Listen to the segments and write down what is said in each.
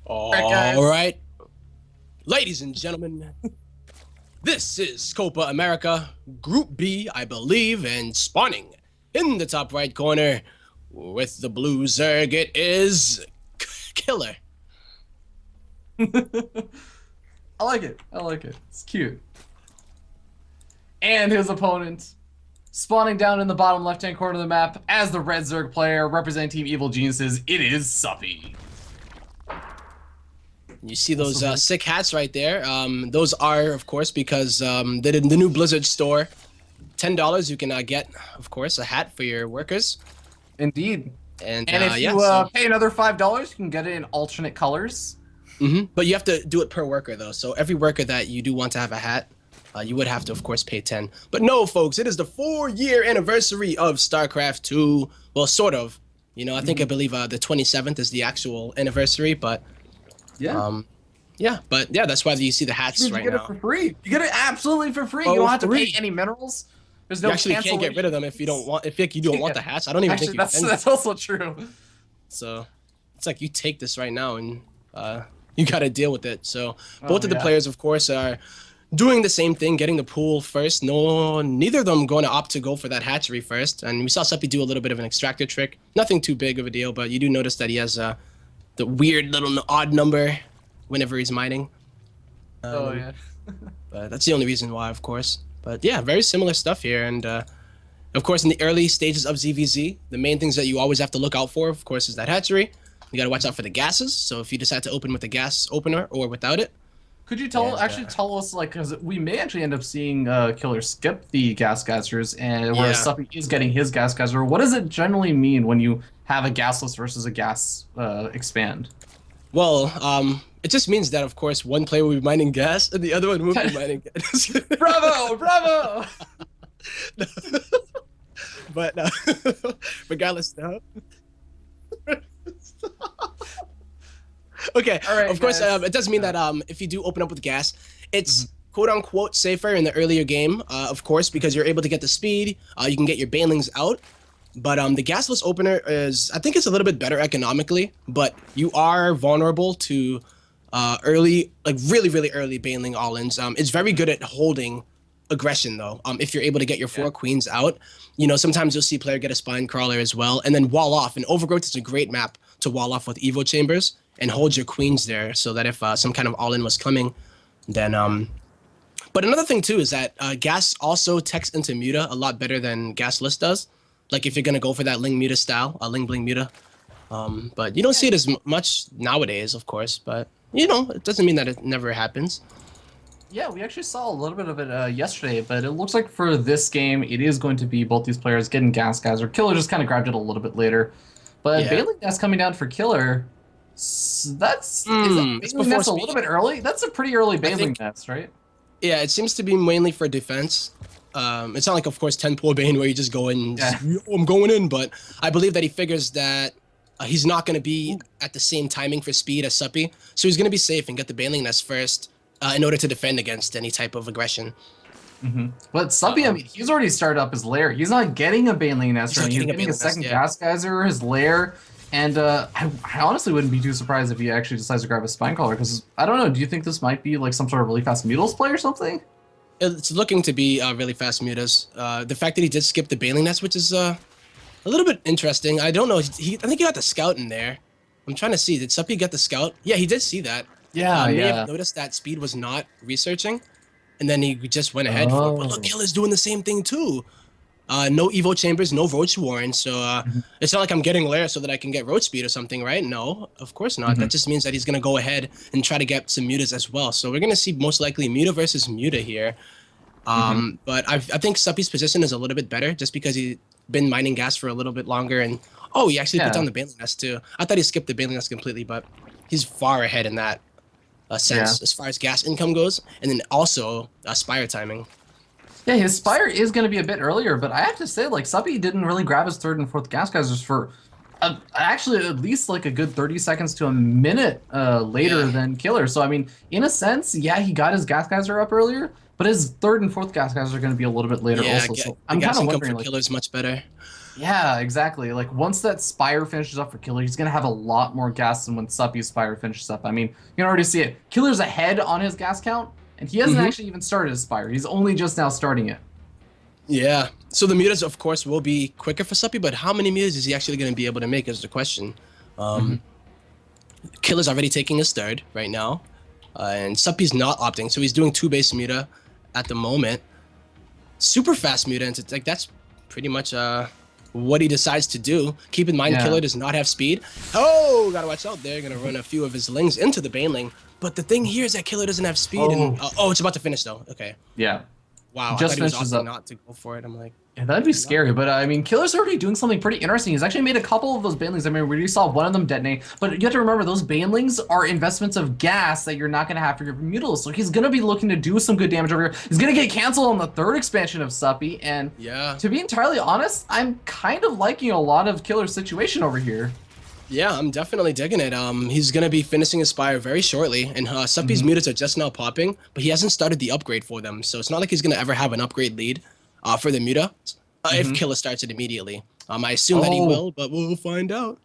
All right, ladies and gentlemen, this is Copa America, Group B, I believe, and spawning in the top right corner with the blue Zerg, it is Killer. I like it. I like it. It's cute. And his opponent, spawning down in the bottom left-hand corner of the map as the red Zerg player representing Team Evil Geniuses, it is Suppy. You see those sick hats right there. Those are, of course, because the new Blizzard store, $10 you can get, of course, a hat for your workers. Indeed. And if you pay another $5, you can get it in alternate colors. But you have to do it per worker, though. So every worker that you do want to have a hat, you would have to, of course, pay 10. But no, folks, it is the 4-year anniversary of StarCraft 2. Well, sort of. You know, I believe the 27th is the actual anniversary, but... Yeah. Yeah, that's why you see the hats right now. You get it for free. You get it absolutely for free. Oh, you don't have to pay any minerals. There's no You actually can't get rid of them if you don't want. If you don't want the hats, I don't even think you can. That's also true. So it's like you take this right now and you got to deal with it. So both of the players, of course, are doing the same thing, getting the pool first. Neither of them going to opt to go for that hatchery first. And we saw Suppy do a little bit of an extractor trick. Nothing too big of a deal, but you do notice that he has the weird little odd number whenever he's mining. Yeah. But that's the only reason why, of course. But yeah, very similar stuff here. And of course, in the early stages of ZVZ, the main things that you always have to look out for, of course, is that hatchery. You got to watch out for the gases. So if you decide to open with a gas opener or without it. Could you tell us, like, because we may actually end up seeing Killer skip the gas geysers, and whereas Suppy is getting his gas geyser. What does it generally mean when you have a gasless versus a gas expand? Well, it just means that, of course, one player will be mining gas and the other one will be mining gas. Bravo! Bravo! But regardless, though. Okay, all right, of course, it does mean that if you do open up with gas, it's quote-unquote safer in the earlier game, of course, because you're able to get the speed, you can get your banelings out, but the gasless opener is, I think it's a little bit better economically, but you are vulnerable to early, like really early baneling all-ins. It's very good at holding aggression, though, if you're able to get your 4 queens out. You know, sometimes you'll see a player get a spine crawler as well, and then wall off, and Overgrowth is a great map to wall off with Evo Chambers, and hold your queens there so that if some kind of all-in was coming, then... But another thing, too, is that gas also techs into Muta a lot better than gasless does. Like, if you're going to go for that Ling Muta style, Ling Bling Muta. But you don't see it as much nowadays, of course. But, you know, it doesn't mean that it never happens. Yeah, we actually saw a little bit of it yesterday, but it looks like for this game, it is going to be both these players getting gas geyser. Killer just kind of grabbed it a little bit later. But Bailey gas coming down for Killer... That's a little bit early. That's a pretty early baneling nest, right? Yeah, it seems to be mainly for defense. It's not like, of course, 10-pool bane where you just go in and I'm going in, but I believe that he figures that he's not going to be at the same timing for speed as Suppy, so he's going to be safe and get the baneling nest first in order to defend against any type of aggression. But Suppy, I mean, he's already started up his lair. He's not getting a baneling nest, he's getting a second gas geyser, his lair. And I honestly wouldn't be too surprised if he actually decides to grab a spine collar, because I don't know. Do you think this might be like some sort of really fast Mutas play or something? It's looking to be really fast Mutas. The fact that he did skip the baneling nest, which is a little bit interesting. I don't know. I think he got the scout in there. I'm trying to see. Did Suppy get the scout? Yeah, he did see that. Yeah, may have noticed that Speed was not researching, and then he just went ahead for it. But look, Killer's doing the same thing too. No Evo Chambers, no Roach Warren, so it's not like I'm getting Lair so that I can get Roach Speed or something, right? No, of course not. That just means that he's going to go ahead and try to get some Mutas as well. So we're going to see most likely Muta versus Muta here. But I think Suppy's position is a little bit better just because he's been mining gas for a little bit longer. And he actually put down the baneling nest too. I thought he skipped the baneling nest completely, but he's far ahead in that sense as far as gas income goes. And then also Spire timing. Yeah, his Spire is going to be a bit earlier, but I have to say, like, Suppy didn't really grab his 3rd and 4th gas geysers for actually at least like a good 30 seconds to a minute later than Killer. So, I mean, in a sense, yeah, he got his gas geyser up earlier, But his third and fourth gas guys are going to be a little bit later Yeah, also. So the I'm gas kind of income wondering, for like, Killer's much better. yeah, exactly. Like once that Spire finishes up for Killer, he's gonna have a lot more gas than when Suppy's Spire finishes up. I mean, you can already see it. Killer's ahead on his gas count, and he hasn't Hmm. actually even started his Spire. He's only just now starting it. Yeah. So the mutas, of course, will be quicker for Suppy, but how many mutas is he actually going to be able to make is the question. Hmm. Killer's already taking his third right now, and Suppy's not opting, so he's doing two base muta at the moment. Super fast muta, and it's like that's pretty much what he decides to do. Keep in mind, Yeah. Killer does not have speed. Oh, gotta watch out. They're gonna run a few of his lings into the baneling. But the thing here is that Killer doesn't have speed, and oh, it's about to finish though. Okay. Yeah. Wow, I Just thought he was finishes opting up. not to go for it. I'm like, Yeah, that'd be scary, but I mean, Killer's already doing something pretty interesting. He's actually made a couple of those banelings. I mean, we already saw one of them detonate, but you have to remember those banelings are investments of gas that you're not going to have for your Mutals. So he's going to be looking to do some good damage over here. He's going to get canceled on the third expansion of Suppy, and yeah. to be entirely honest, I'm kind of liking a lot of Killer's situation over here. Yeah, I'm definitely digging it. He's gonna be finishing his Spire very shortly, and Suppy's mutas are just now popping, but he hasn't started the upgrade for them, so it's not like he's gonna ever have an upgrade lead for the muta if Killer starts it immediately. I assume that he will, but we'll find out.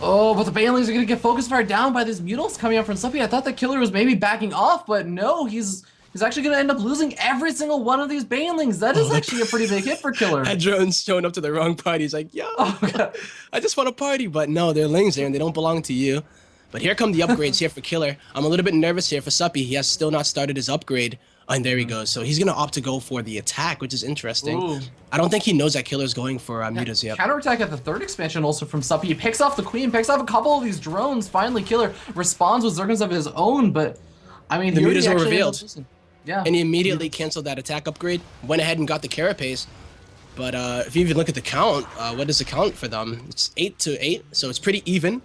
Oh, but the banelings are going to get focus fired down by these Mutals coming up from Suppy. I thought the Killer was maybe backing off, but no, he's actually going to end up losing every single one of these banelings. That is actually a pretty big hit for Killer. That drone's showing up to the wrong party. He's like, yo, I just want to party, but no, they're lings there and they don't belong to you. But here come the upgrades here for Killer. I'm a little bit nervous here for Suppy. He has still not started his upgrade. And there he goes. So he's going to opt to go for the attack, which is interesting. Ooh. I don't think he knows that Killer's going for mutas yet. Counterattack at the third expansion also from Suppy. He picks off the Queen, picks off a couple of these drones. Finally, Killer responds with Zerglings of his own, but I mean, the mutas were revealed. Yeah. And he immediately canceled that attack upgrade, went ahead and got the carapace. But if you even look at the count, what is the count for them? It's 8-8, so it's pretty even,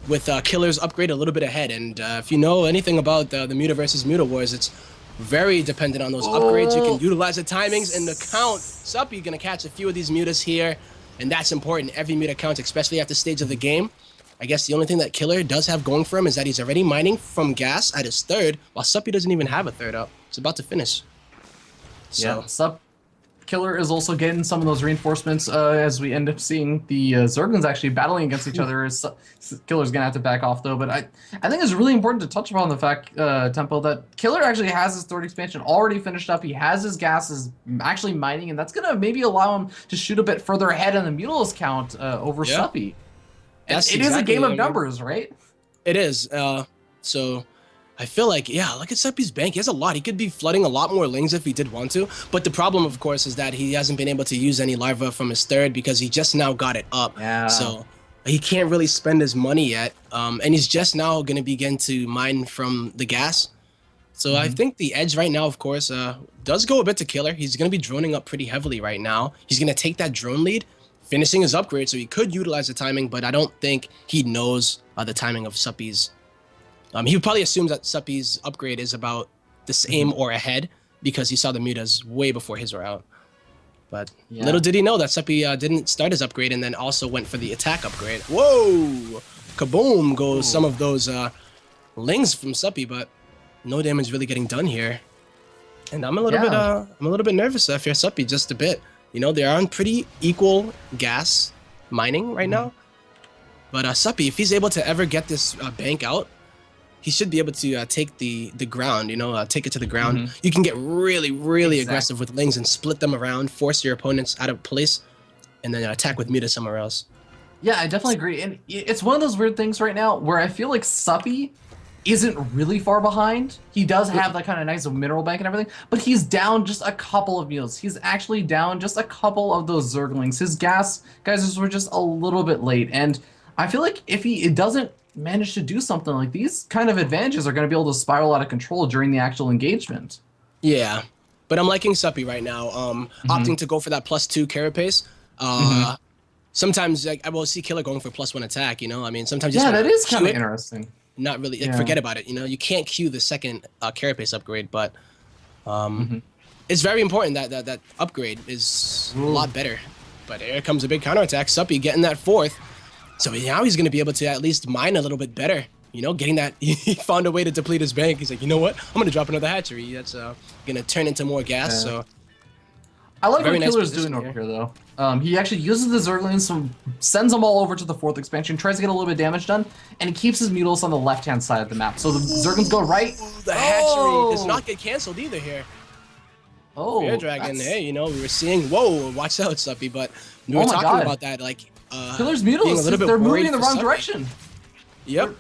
with Killer's upgrade a little bit ahead. And if you know anything about the Muta versus Muta wars, it's very dependent on those upgrades. You can utilize the timings and the count. Suppy gonna catch a few of these mutas here, and that's important. Every muta counts, especially at this stage of the game. I guess the only thing that Killer does have going for him is that he's already mining from gas at his third, while Suppy doesn't even have a third up. It's about to finish. So. Yeah, Killer is also getting some of those reinforcements as we end up seeing the Zerglings actually battling against each other. Killer's gonna have to back off though, but I think it's really important to touch upon the fact, Tempo, that Killer actually has his third expansion already finished up. He has his gases actually mining, and that's gonna maybe allow him to shoot a bit further ahead in the Mutalisk count over Suppy. It is a game of numbers, right? It is. So I feel like, yeah, look at Suppy's bank. He has a lot. He could be flooding a lot more lings if he did want to. But the problem, of course, is that he hasn't been able to use any larva from his third because he just now got it up. Yeah. So he can't really spend his money yet. And he's just now going to begin to mine from the gas. So I think the edge right now, of course, does go a bit to Killer. He's going to be droning up pretty heavily right now. He's going to take that drone lead, finishing his upgrade, so he could utilize the timing, but I don't think he knows the timing of Suppy's. He would probably assume that Suppy's upgrade is about the same or ahead because he saw the mutas way before his were out. But little did he know that Suppy didn't start his upgrade and then also went for the attack upgrade. Whoa! Kaboom goes some of those lings from Suppy, but no damage really getting done here. And I'm a little bit nervous if you're Suppy just a bit. You know, they're on pretty equal gas mining right now. But Suppy, if he's able to ever get this bank out, he should be able to take the ground, you know, take it to the ground. You can get really aggressive with lings and split them around, force your opponents out of place, and then attack with muta somewhere else. Yeah, I definitely agree. And it's one of those weird things right now where I feel like Suppy isn't really far behind. He does have that kind of nice mineral bank and everything, but he's down just a couple of meals. He's actually down just a couple of those Zerglings. His gas guys were just a little bit late, and I feel like if he doesn't manage to do something like these kind of advantages are going to be able to spiral out of control during the actual engagement. Yeah, but I'm liking Suppy right now. Opting to go for that +2 carapace. Sometimes like, I will see Killer going for +1 attack. You know, I mean, sometimes yeah, that is kind of interesting. Not really. Like, forget about it. You know, you can't queue the second carapace upgrade, but it's very important that that upgrade is a lot better. But here comes a big counterattack. Suppy getting that fourth. So now he's going to be able to at least mine a little bit better you know, getting that, he found a way to deplete his bank. He's like, you know what? I'm gonna drop another hatchery. That's gonna turn into more gas. Yeah. So I like what very nice Killer's doing position over here, though. He actually uses the Zerglings, so sends them all over to the 4th expansion, tries to get a little bit of damage done, and he keeps his Mutals on the left-hand side of the map. So the Zerglings go right. The hatchery does not get canceled either here. Oh, Bear Dragon, hey, you know, we were seeing, whoa, watch out, Suppy, but we were talking God. about that, like, Killer's Mutals, they're moving in the wrong direction. Yep.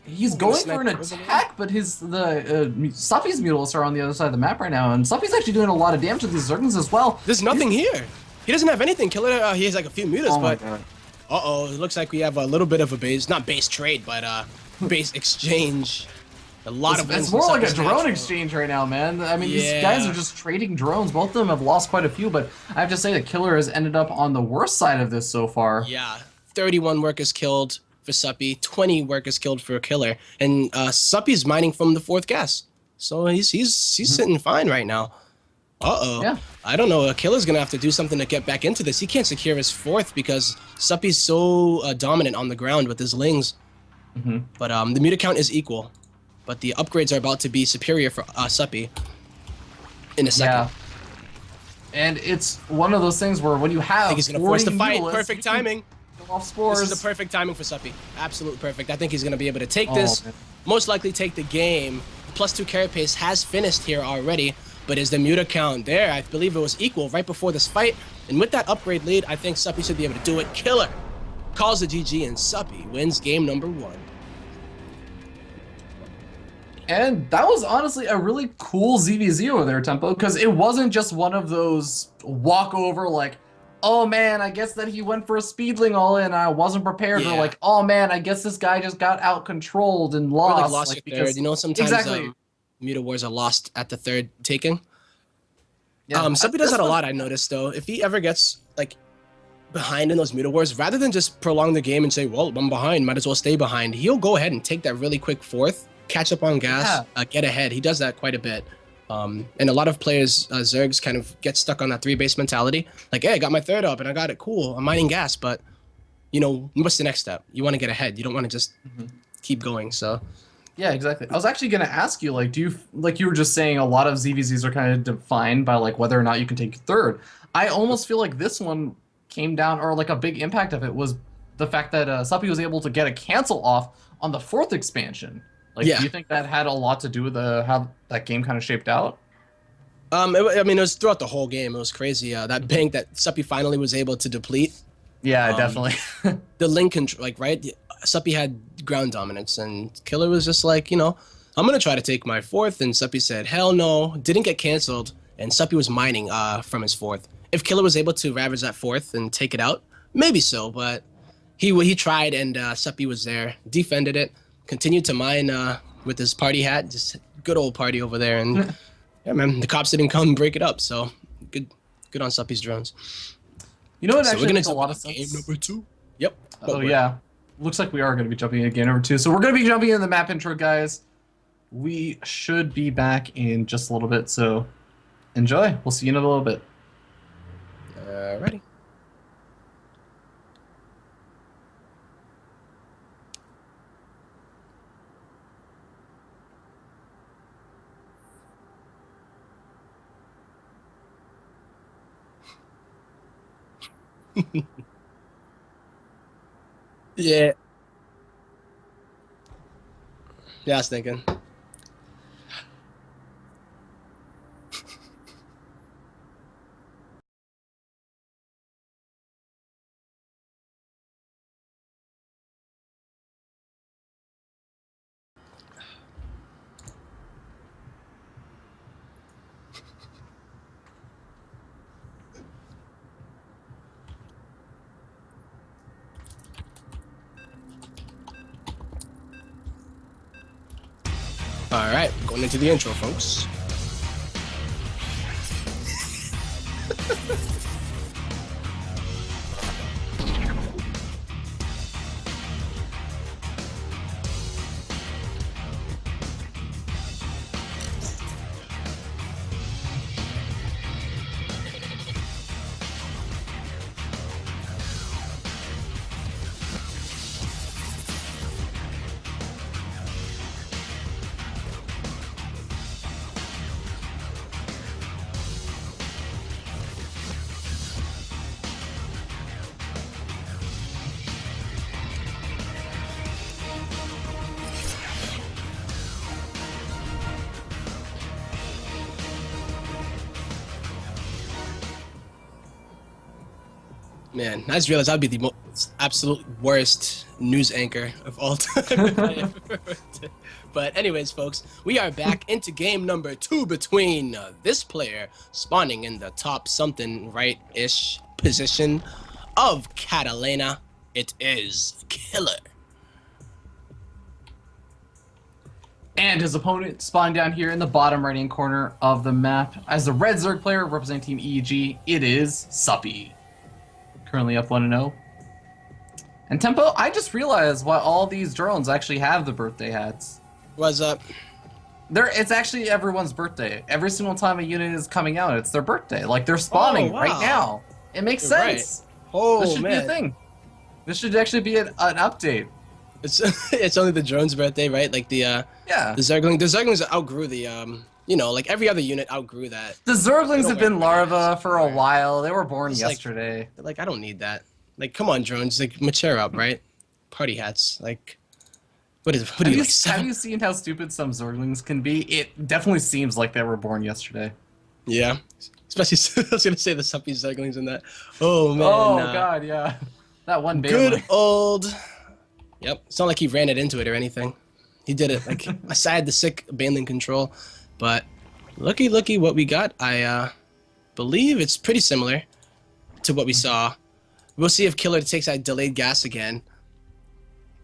He's going for an attack, but Suppy's Mutals are on the other side of the map right now, and Suppy's actually doing a lot of damage to these Zerglings as well. There's nothing here. He doesn't have anything. Killer, he has like a few mutas, but it looks like we have a little bit of a base, not base trade, but base exchange. A lot of it's more like a drone exchange right now, man. I mean, these guys are just trading drones. Both of them have lost quite a few, but I have to say that Killer has ended up on the worst side of this so far. Yeah, 31 workers killed for Suppy, 20 workers killed for Killer, and Suppy's mining from the 4th gas, so he's sitting fine right now. Yeah. I don't know. Killer's gonna have to do something to get back into this. He can't secure his 4th because Suppy's so dominant on the ground with his lings. But the muta count is equal, but the upgrades are about to be superior for Suppy in a second. Yeah. And it's one of those things where when you have, I think he's gonna force the fight. Perfect timing. Off spores. This is the perfect timing for Suppy. Absolute perfect. I think he's gonna be able to take this. Man. Most likely take the game. +2 carapace has finished here already. But is the muta count there? I believe it was equal right before this fight. And with that upgrade lead, I think Suppy should be able to do it. Killer calls the GG, and Suppy wins game number 1. And that was honestly a really cool ZVZ over there, Tempo, because it wasn't just one of those walkover like, oh man, I guess that he went for a speedling all in. I wasn't prepared. Or like, oh man, I guess this guy just got out controlled and lost. Or like lost your 3rd. You know, sometimes muta wars are lost at the 3rd taking. Yeah, Suppy does that a lot, I noticed, though. If he ever gets, like, behind in those muta wars, rather than just prolong the game and say, well, I'm behind, might as well stay behind, he'll go ahead and take that really quick 4th, catch up on gas, get ahead. He does that quite a bit. And a lot of players, Zergs, kind of get stuck on that 3-base mentality. Like, hey, I got my 3rd up, and I got it, cool, I'm mining gas, but, you know, what's the next step? You want to get ahead. You don't want to just keep going, so... Yeah, exactly. I was actually going to ask you, like, you were just saying a lot of ZVZs are kind of defined by, like, whether or not you can take 3rd. I almost feel like this one came down, or, like, a big impact of it was the fact that Suppy was able to get a cancel off on the 4th expansion. Like, do you think that had a lot to do with how that game kind of shaped out? I mean, it was throughout the whole game. It was crazy. That bank that Suppy finally was able to deplete. Yeah, definitely. The link control, like, right? Suppy had ground dominance, and Killer was just like, you know, I'm gonna try to take my 4th, and Suppy said, hell no, didn't get canceled, and Suppy was mining from his 4th. If Killer was able to ravage that 4th and take it out, maybe so, but he tried, and Suppy was there, defended it, continued to mine with his party hat, just good old party over there, and yeah, man, the cops didn't come break it up, so good on Suppy's drones. You know what? So actually we're gonna makes a lot of sense. Game number 2. Yep. Oh yeah. Looks like we are going to be jumping in game number 2. So we're going to be jumping in the map intro, guys. We should be back in just a little bit, so enjoy. We'll see you in a little bit. Alrighty. Yeah. Yeah, I was thinking. All right, going into the intro, folks. Man, I just realized I'd be the most absolute worst news anchor of all time. If I ever did. But anyways, folks, we are back into game number 2 between this player spawning in the top something right-ish position of Catalina. It is Killer. And his opponent spawning down here in the bottom right-hand corner of the map. As the red Zerg player representing Team EEG, it is Suppy. Currently up 1-0. And Tempo, I just realized why all these drones actually have the birthday hats. What's up? It's actually everyone's birthday. Every single time a unit is coming out, it's their birthday. Like, they're spawning right now. It makes sense. Right. Oh, this should be a thing. This should actually be an update. It's only the drone's birthday, right? Like the Zerglings outgrew the you know, like every other unit outgrew that. The Zerglings have been larvae for a while. They were born yesterday. Like, I don't need that. Like, come on, drones. Like, mature up, right? Party hats. Like, what do you like? Have you seen how stupid some Zerglings can be? It definitely seems like they were born yesterday. Yeah. Especially, I was going to say the Suppy Zerglings in that. Oh, man. Oh, God, yeah. That one baby. Good old... Yep. It's not like he ran it into it or anything. He did it, like, aside the sick Baneling control. But looky what we got. I believe it's pretty similar to what we saw. We'll see if Killer takes that delayed gas again.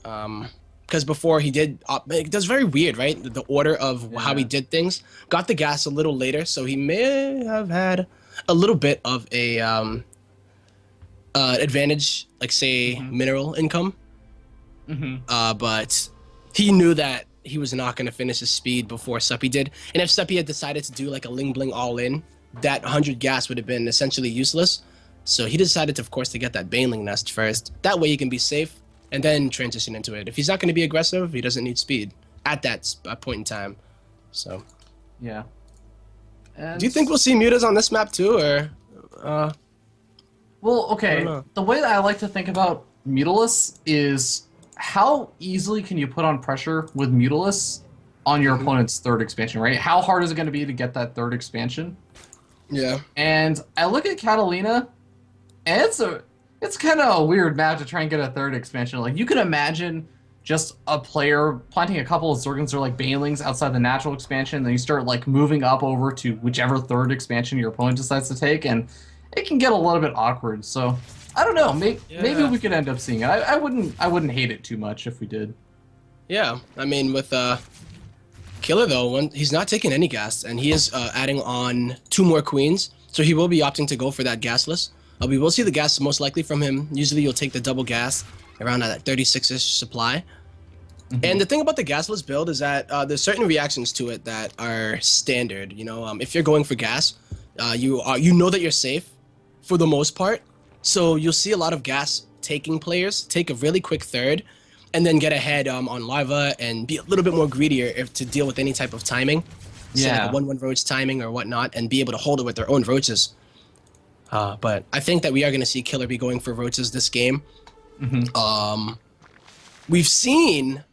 Because before he did, it was very weird, right? The order of how he did things. Got the gas a little later, so he may have had a little bit of a advantage, like say mineral income. But he knew that he was not going to finish his speed before Suppy did. And if Suppy had decided to do like a Ling Bling all-in, that 100 gas would have been essentially useless. So he decided, of course, to get that Baneling nest first. That way he can be safe and then transition into it. If he's not going to be aggressive, he doesn't need speed at that point in time. So, yeah. And do you think we'll see mutas on this map too, or? Well, okay. The way that I like to think about Mutalus is how easily can you put on pressure with Mutalus on your opponent's third expansion, right? How hard is it going to be to get that third expansion? Yeah. And I look at Catalina, and it's kind of a weird map to try and get a third expansion. Like, you can imagine just a player planting a couple of Zerglings or like Banelings outside the natural expansion, then you start like moving up over to whichever third expansion your opponent decides to take, and it can get a little bit awkward. So I don't know. Maybe we could end up seeing it. I wouldn't hate it too much if we did. Yeah, I mean, with Killer though, he's not taking any gas, and he is adding on 2 more queens, so he will be opting to go for that gasless. We will see the gas most likely from him. Usually, you'll take the double gas around that 36-ish supply. And the thing about the gasless build is that there's certain reactions to it that are standard. You know, if you're going for gas, you know that you're safe for the most part. So you'll see a lot of gas-taking players take a really quick third and then get ahead on lava and be a little bit more greedier to deal with any type of timing. So like a 1-1 roach timing or whatnot, and be able to hold it with their own roaches. But I think that we are going to see Killer be going for roaches this game. We've seen,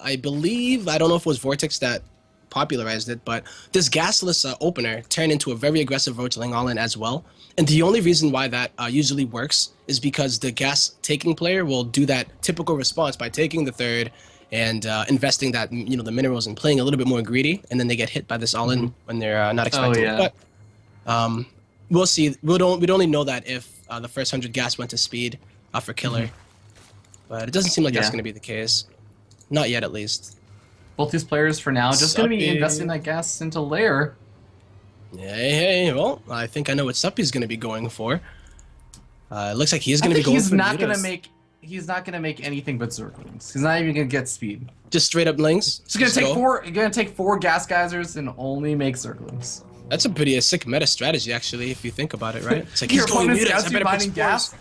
I believe, I don't know if it was Vortex that popularized it, but this gasless opener turned into a very aggressive roachling all-in as well. And the only reason why that usually works is because the gas-taking player will do that typical response by taking the third and investing that, you know, the minerals and playing a little bit more greedy, and then they get hit by this all-in when they're not expecting it. But we'll see. We'd only know that if the first 100 gas went to speed for Killer. But it doesn't seem like that's going to be the case. Not yet, at least. Both these players, for now, just going to be investing that gas into layer. Hey, well, I think I know what Suppy's going to be going for. It looks like he's going to be going for he's not going to make anything but Zerglings. He's not even going to get speed. Just straight up links? He's going to take four gas geysers and only make Zerglings. That's a pretty sick meta strategy, actually, if you think about it, right? It's like your opponent's mining gas.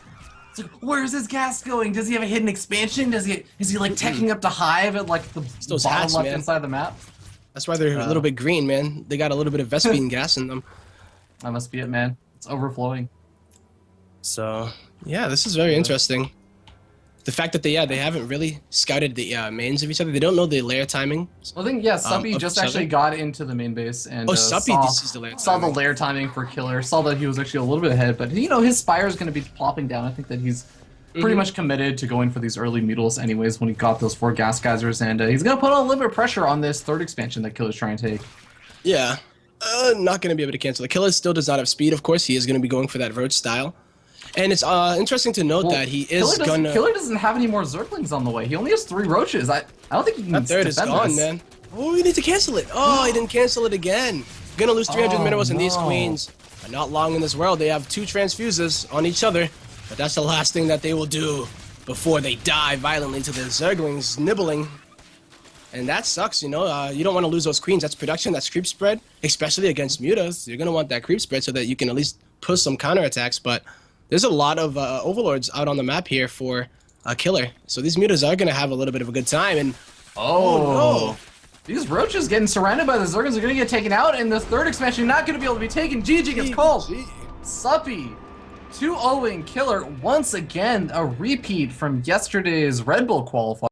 It's like, where's his gas going? Does he have a hidden expansion? Is he like teching up to hive at like the bottom left inside the map? That's why they're a little bit green, man. They got a little bit of Vespene gas in them. That must be it, man. It's overflowing. So, yeah, this is very interesting. the fact that they haven't really scouted the mains of each other. They don't know the lair timing. Well, I think Suppy of just each actually other. got into the main base and Suppy sees the lair saw the timing. lair timing for Killer. Saw that he was actually a little bit ahead, but his Spire is going to be plopping down. I think that he's pretty much committed to going for these early mutuals anyways when he got those 4 gas geysers, and he's going to put a little bit of pressure on this 3rd expansion that Killer's trying to take. Yeah, not going to be able to cancel it. Killer still does not have speed, of course. He is going to be going for that roach style. And it's interesting to note that he is gonna... Killer doesn't have any more Zerglings on the way. He only has 3 roaches. I don't think he can That 3rd is gone, this. man. Oh, we need to cancel it. Oh, he didn't cancel it again. Gonna lose 300 minerals, and these queens are not long in this world. They have 2 transfuses on each other, but that's the last thing that they will do before they die violently to the Zerglings nibbling. And that sucks, you know. You don't want to lose those queens. That's production, that's creep spread, especially against mutas. You're gonna want that creep spread so that you can at least push some counterattacks, but there's a lot of overlords out on the map here for Killer. So these mutas are gonna have a little bit of a good time, and oh no. These roaches getting surrounded by the Zerglings are going to get taken out, and the 3rd expansion not going to be able to be taken. GG gets called. Suppy 2-0-ing Killer once again, a repeat from yesterday's Red Bull qualifier.